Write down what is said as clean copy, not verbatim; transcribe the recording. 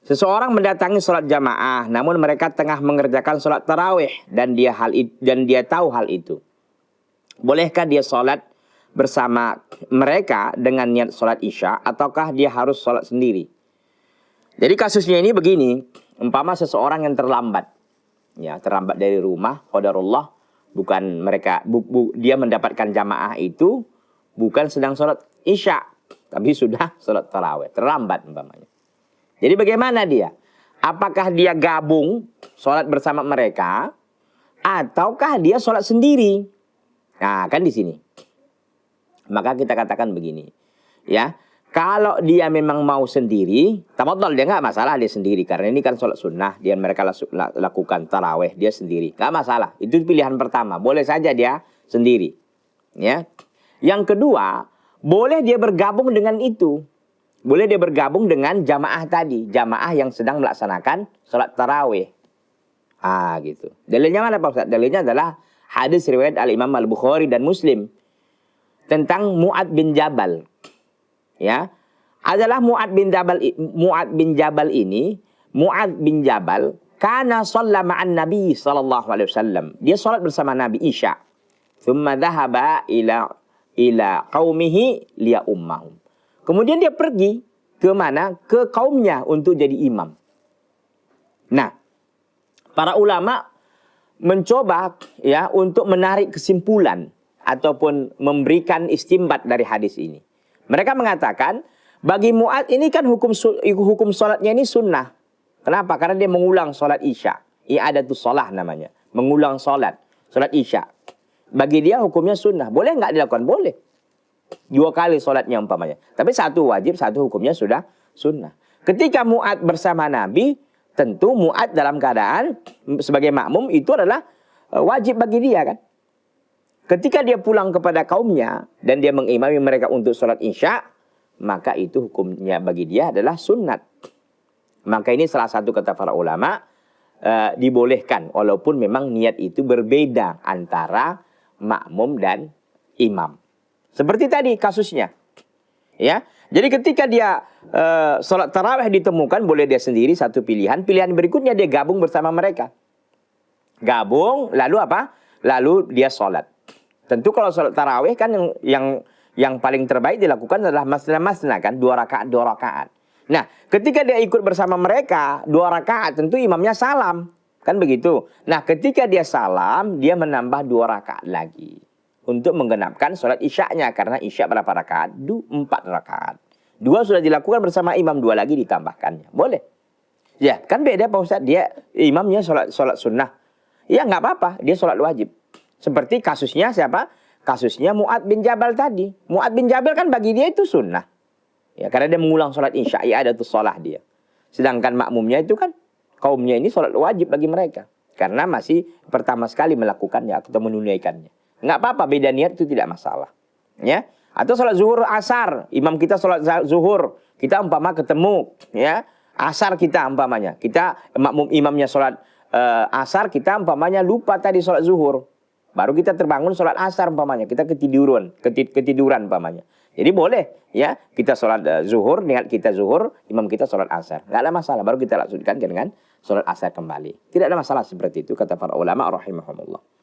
Seseorang mendatangi sholat jamaah, namun mereka tengah mengerjakan sholat tarawih dan dia tahu hal itu. Bolehkah dia sholat bersama mereka dengan niat sholat isya, ataukah dia harus sholat sendiri? Jadi kasusnya ini begini, umpama seseorang yang terlambat, ya terlambat dari rumah, qadarullah, bukan mereka, dia mendapatkan jamaah itu bukan sedang sholat isya, tapi sudah sholat tarawih, terlambat umpamanya. Jadi bagaimana dia? Apakah dia gabung sholat bersama mereka, ataukah dia sholat sendiri? Nah, kan di sini. Maka kita katakan begini, ya. Kalau dia memang mau sendiri, tafaddal, dia nggak masalah dia sendiri, karena ini kan sholat sunnah, dia mereka lakukan taraweh dia sendiri, nggak masalah. Itu pilihan pertama, boleh saja dia sendiri, ya. Yang kedua, boleh dia bergabung dengan itu. Boleh dia bergabung dengan jamaah tadi. Jamaah yang sedang melaksanakan sholat tarawih. Gitu. Dalilnya mana Pak Ustaz? Dalilnya adalah hadis riwayat Al-Imam Al-Bukhari dan Muslim. Tentang Mu'ad bin Jabal. Ya. Adalah Mu'ad bin Jabal ini. Mu'ad bin Jabal. Kana shalla ma'an Nabi sallallahu alaihi wasallam. Dia sholat bersama Nabi Isya. Thumma dhahaba ila qaumihi liya ummahum. Kemudian dia pergi ke mana? Ke kaumnya untuk jadi imam. Nah, para ulama mencoba ya untuk menarik kesimpulan ataupun memberikan istimbat dari hadis ini. Mereka mengatakan bagi Mu'ad ini kan hukum sholatnya ini sunnah. Kenapa? Karena dia mengulang sholat isya. I'adatus sholah namanya. Mengulang sholat isya. Bagi dia hukumnya sunnah. Boleh nggak dilakukan? Boleh. 2 kali sholatnya umpamanya. Tapi satu wajib, satu hukumnya sudah sunnah. Ketika Mu'ad bersama Nabi, tentu Mu'ad dalam keadaan sebagai makmum itu adalah wajib bagi dia kan. Ketika dia pulang kepada kaumnya dan dia mengimami mereka untuk sholat isya, maka itu hukumnya bagi dia adalah sunnat. Maka ini salah satu kata para ulama, dibolehkan walaupun memang niat itu berbeda antara makmum dan imam. Seperti tadi kasusnya, ya. Jadi ketika dia sholat tarawih ditemukan, boleh dia sendiri satu pilihan. Pilihan berikutnya dia gabung bersama mereka. Gabung, lalu apa? Lalu dia sholat. Tentu kalau sholat tarawih kan yang paling terbaik dilakukan adalah masna-masna kan, 2 rakaat 2 rakaat. Nah, ketika dia ikut bersama mereka 2 rakaat, tentu imamnya salam, kan begitu. Nah, ketika dia salam, dia menambah 2 rakaat lagi. Untuk menggenapkan sholat isyaknya. Karena isyak berapa rakaat? 4 rakaat. 2 sudah dilakukan bersama imam, 2 lagi ditambahkannya. Boleh. Ya, kan beda Pak Ustaz. Dia imamnya sholat sunnah. Ya, nggak apa-apa. Dia sholat wajib. Seperti kasusnya siapa? Kasusnya Mu'ad bin Jabal tadi. Mu'ad bin Jabal kan bagi dia itu sunnah. Ya, karena dia mengulang sholat isya. Ya, ada tuh sholat dia. Sedangkan makmumnya itu kan, kaumnya ini sholat wajib bagi mereka. Karena masih pertama sekali melakukannya atau menunaikannya. Nggak apa-apa, beda niat itu tidak masalah. Ya. Atau sholat zuhur asar, imam kita sholat zuhur, kita umpama ketemu, ya, asar kita umpamanya. Kita makmum imamnya sholat asar, kita umpamanya lupa tadi sholat zuhur. Baru kita terbangun sholat asar umpamanya, kita ketiduran umpamanya. Jadi boleh, ya, kita sholat zuhur, niat kita zuhur, imam kita sholat asar. Nggak ada masalah, baru kita lanjutkan dengan sholat asar kembali. Tidak ada masalah seperti itu, kata para ulama rahimahumullah.